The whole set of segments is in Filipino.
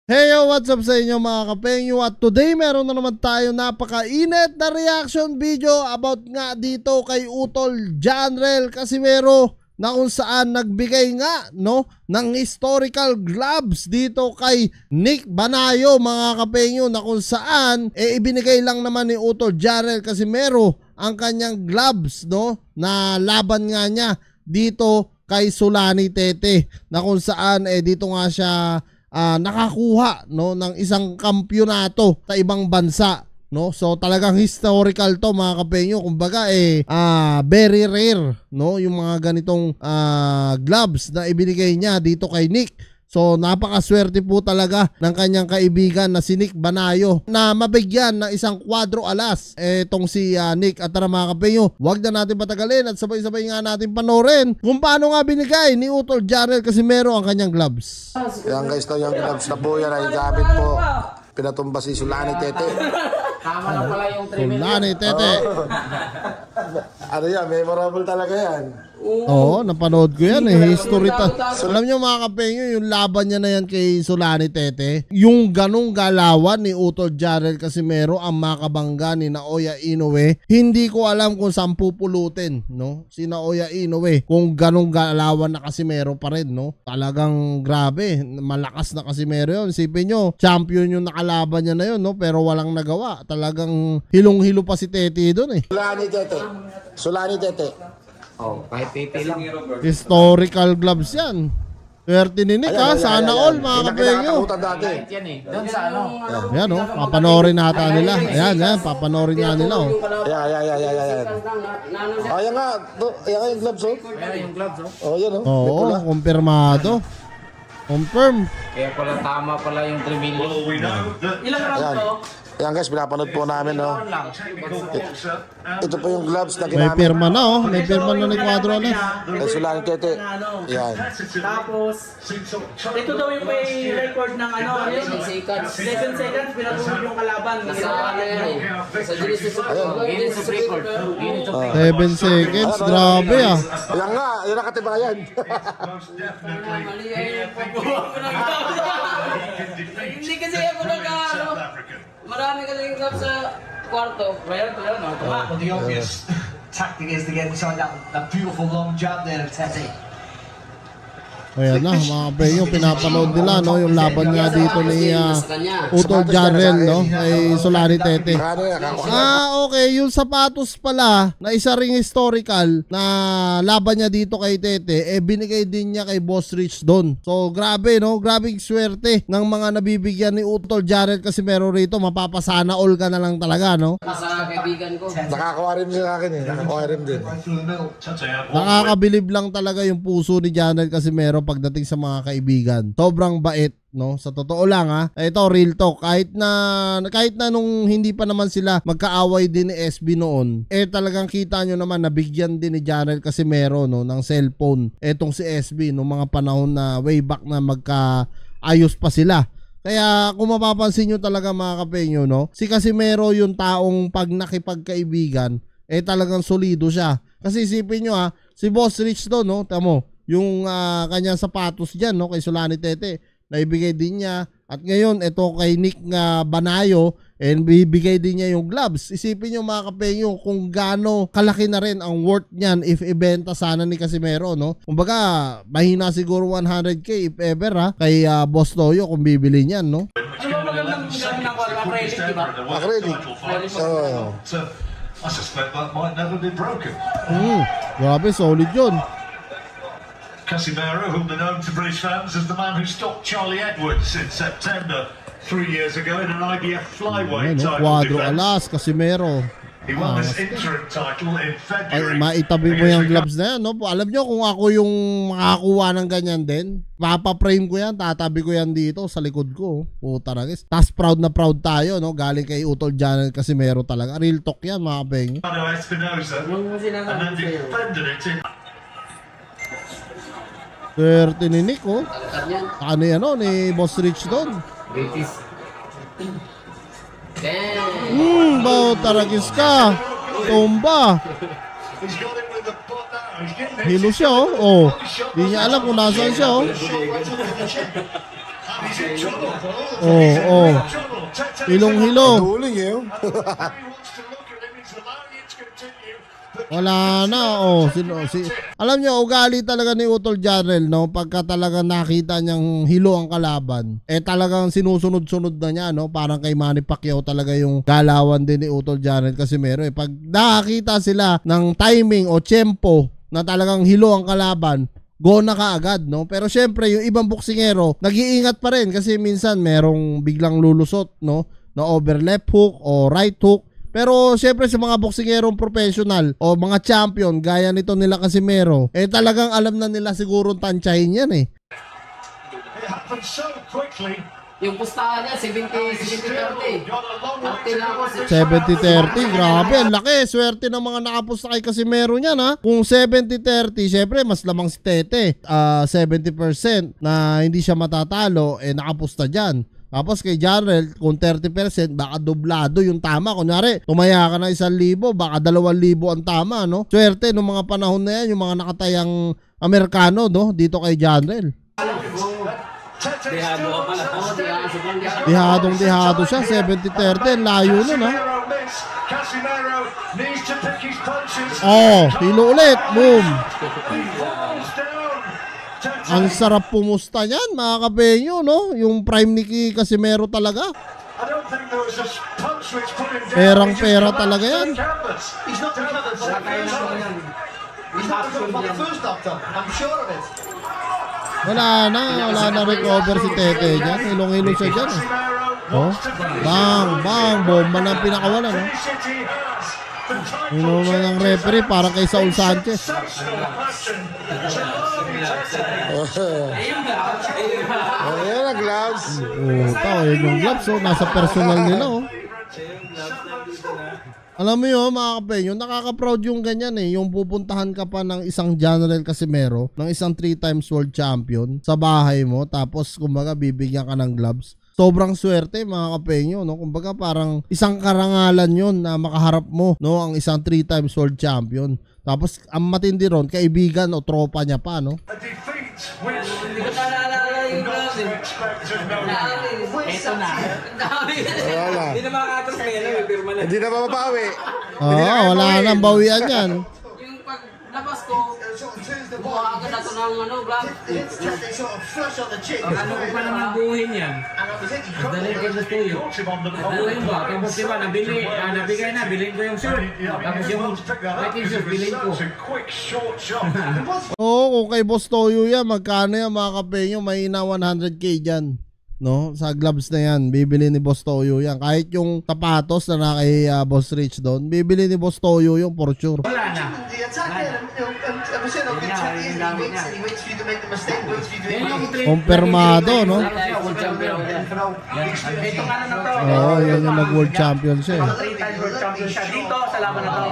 Hey yo, what's up sa inyo mga kapengyo? At today meron na naman tayo napakainit na reaction video about nga dito kay Utol Janrel Casimero na kung saan nagbigay nga ng historical gloves dito kay Nick Banayo mga kapengyo, na kung saan ibinigay lang naman ni Utol Janrel Casimero ang kanyang gloves na laban nga niya dito kay Sulani Tete, na kung saan dito nga siya nakakuha ng isang kampyonato sa ibang bansa, so talagang historical to mga kapengyo. Kumbaga very rare yung mga ganitong gloves na ibinigay niya dito kay Nick. So napakaswerte po talaga ng kanyang kaibigan na si Nick Banayo na mabigyan ng isang kwadro alas etong si Nick. At tara mga kapengyo, wag na natin patagalin at sabay-sabay nga natin panorin kung paano nga binigay ni Utol Janrel Casimero ang kanyang gloves. Yan guys, yung gloves na po yan ay gamit po. Pinatumba si Sulani Tete. Tama lang pala yung 3 million. Sulani Tete. Ano yan, memorable talaga yan. Oo, napanood ko yan history Alam nyo mga kapengyo, yung laban niya na yan kay Sulani Tete, yung ganong galawan ni Utol Janrel Casimero ang makabangga ni Naoya Inoue, hindi ko alam kung saan pupulutin si Naoya Inoue kung ganong galawan na Casimero pa rin. Talagang grabe, malakas na Casimero yun. Isipin nyo, champion yung nakalaban niya na yun, pero walang nagawa. Talagang hilong-hilo pa si Tete doon Sulani Tete. Sulani Tete. Oh, kahit pipi lang. Historical gloves yan. 30 ni Nick sana all mga kapengyo. Kahit yan doon sa ano. Ayan papanorin nata nila. Ayan, papanorin nga nila Ayan. Ayan nga, yung gloves Ayan yung gloves yan Oo, kumpirmado. Confirm. Kaya pala tama pala yung 3 million. Ilang round to? Ayan guys, pinapanood po namin Ito po yung gloves na May ginamit pirma na may pirma na ni Quadro alas. kay Sulani Tete. Ayan. Tapos, ito daw yung may record ng 7 seconds, pinatulog yung kalaban. Sa Guinness record. 7 seconds, grabe Ayan nga, yun ang katibayan. Hindi kasi ako marami kasi yung club sa kwarto. Well, the obvious tactic is to get inside that beautiful long jab there of Tete. Ayan na mga kapengyo, pinapanood nila yung laban nga dito ni Utol Janrel kay Sulani Tete. Okay, yung sapatos pala na isa ring historical na laban niya dito kay Tete, binigay din niya kay Boss Rich doon. So grabe grabing swerte ng mga nabibigyan ni Utol Janrel Casimero rito. Mapapasana all ka na lang talaga Sa kaibigan ko. Nakakuha rin sa akin nakakuha rin din. Nakakabilib lang talaga yung puso ni Janrel Casimero pagdating sa mga kaibigan. Sobrang bait, sa totoo lang Ito real talk. Kahit na nung hindi pa naman sila magkaaway din ni SB noon, talagang kita nyo naman nabigyan din ni Janrel Casimero ng cellphone etong si SB nung mga panahon na way back na magkaayos pa sila. Kaya kung mapapansin nyo talaga mga kapengyo, si Casimero yung taong pag nakipagkaibigan talagang solido siya. Kasi isipin nyo si Boss Rich doon, tamo yung kanyang sapatos dyan kay Sulani Tete, naibigay din niya. At ngayon ito kay Nick Banayo, bibigay din niya yung gloves. Isipin nyo mga kapengyo kung gaano kalaki na rin ang worth niyan if ibenta sana ni Casimero. Kumbaga mahina siguro 100k if ever kay Boss Toyo kung bibili niyan. Ano ba magandang gamit ng acrylic, diba? Acrylic. I suspect that might never be broken. Grabe, solid yun. Casimero, who'll be known to British fans as the man who stopped Charlie Edwards in September 3 years ago in an IBF flyweight title Quadro defense. alas, Casimero. He won this interim title in February. Maitabi mo yung gloves na yan, Alam nyo kung ako yung makakuha ng ganyan din, papaprame ko yan, tatabi ko yan dito sa likod ko. Puta na guys. Tas proud na proud tayo, Galing kay Utol Janrel Casimero talaga. Real talk yan, mga kapeng. Espinosa, and then defended it in 30 ni Nick, Ano yan, ni Boss Rich doon. Taragis ka. Tumba. Hilo siya, Di niya alam kung nasaan siya, He's in trouble. Oh. Trouble. Tete's Hilong-hilo. Duling eh. He wants to look at him. He's allowing it to continue. But Wala na. Alam nyo, ugali talaga ni Utol Janrel, no? Pagka talaga nakita niyang hilo ang kalaban, talagang sinusunod-sunod na niya, no? Parang kay Manny Pacquiao talaga yung galawan din ni Utol Janrel kasi meron pag nakakita sila ng timing o tempo na talagang hilo ang kalaban, go na kaagad, no? Pero syempre, yung ibang boksingero, nag-iingat pa rin kasi minsan merong biglang lulusot, no? Na over left hook o right hook. Pero syempre sa mga boksingerong professional o mga champion gaya nito nila Casimero, talagang alam na nila siguro tansyahin yan eh. it happened so quickly. Yung pustahan niya, 70-30. Got a long way Arte to na ako. go. 70-30, grabe, ang laki. Swerte ng mga nakapusta kay Casimero niyan ha. Kung 70-30, syempre mas lamang si Tete. 70% na hindi siya matatalo, nakapusta dyan. Tapos kay Janrel, kung 30%, baka doblado yung tama. Kunyari, tumaya ka na 1,000, baka 2,000 ang tama, no? Swerte nung mga panahon na yan, yung mga nakatayang Amerikano, no? Dito kay Janrel. Dihadong-dihado siya, 70-30, layo nun, ha? Casimero needs to pick his punches. Hilo ulit, boom. He falls down. Tete. Ang sarap pumusta niyan, mga kapenyo, no? Yung prime ni Casimero talaga. I don't think there was a punch which put him down. Perang-pera talaga yan. He's not recovered from the first knockdown. I'm sure of it. Wala na recover si Tete dyan. Hilong-hilo siya dyan. Bang, bomba na pinakawalan, no? Hilo na ng referee para kay Saul Sanchez. Ayan ang gloves. Yun yung gloves, nasa personal nila, Alam mo yun, mga kapenyo, nakaka-proud yung ganyan yung pupuntahan ka pa ng isang Janrel Casimero, ng isang 3 times world champion sa bahay mo, tapos kumbaga bibigyan ka ng gloves. Sobrang swerte, mga kapenyo, no? Kumbaga parang isang karangalan yun na makaharap mo, no? Ang isang 3 times world champion. Tapos ang matindi ron, kaibigan o tropa niya pa, no? A defeat which Hindi ko na naalala yung gloves eh. expected no Ito na. Wala. Hindi na makakatras kayo, pirma na. Hindi na mapapawi. Wala nang bawian yan. Yung paglabas ko, buha agad ako ng gloves. Ano ko pa naman buuhin yan? Dali ko sa studio. caught him on the Buuhin ko. Tapos diba, nabigay na, bilhin ko yung shirt. Tapos yung fighting shirt, bilhin ko. It's a quick short shot. Kung kay Boss Toyo yan, magkano yan, mga kapenyo, may na 100k dyan. No, sa gloves na yan, bibili ni Boss Toyo yan. Kahit yung tapatos na kay Boss Rich doon, bibili ni Boss Toyo yung for sure. Wala na. Kumpirmado, no? World champion. Ito nga na to. Yan yung nag-world champion siya. 3-time world champion siya. Dito, sa laban na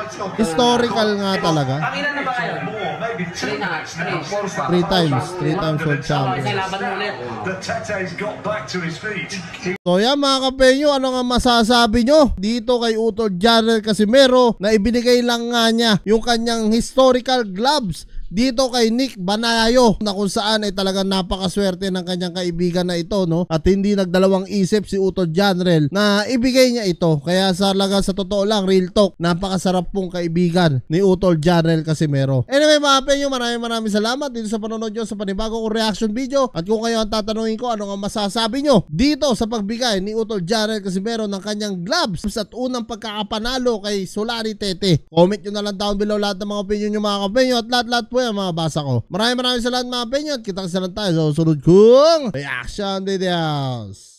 to. Historical nga talaga. Pangilan na ba kayo? More, maybe 2 nights now. 3 times world champion. Isa laban mo ulit. That Tete's got back to his feet. So yan, mga kapenyo, ano nga masasabi nyo dito kay Utol Janrel Casimero na ibinigay lang nga niya yung kanyang historical gloves dito kay Nick Banayo, na kung saan ay talagang napakaswerte ng kanyang kaibigan na ito, no? At hindi nagdalawang isip si Utol Janrel na ibigay niya ito. Kaya sa totoo lang, real talk, napakasarap pong kaibigan ni Utol Janrel Casimero. Anyway, mga penyo, maraming salamat dito sa panonood nyo sa panibagong kong reaction video. At kung kayo ang tatanungin ko, ano nga masasabi nyo dito sa pagbigay ni Utol Janrel Casimero ng kanyang gloves at unang pagkakapanalo kay Solani Tete. Comment nyo na lang down below lahat ng mga opinion nyo, mga kapenyo, at lahat po yan mga basa ko. Maraming salamat, mga penyo, at kita-kita lang tayo sa susunod kong reaction videos.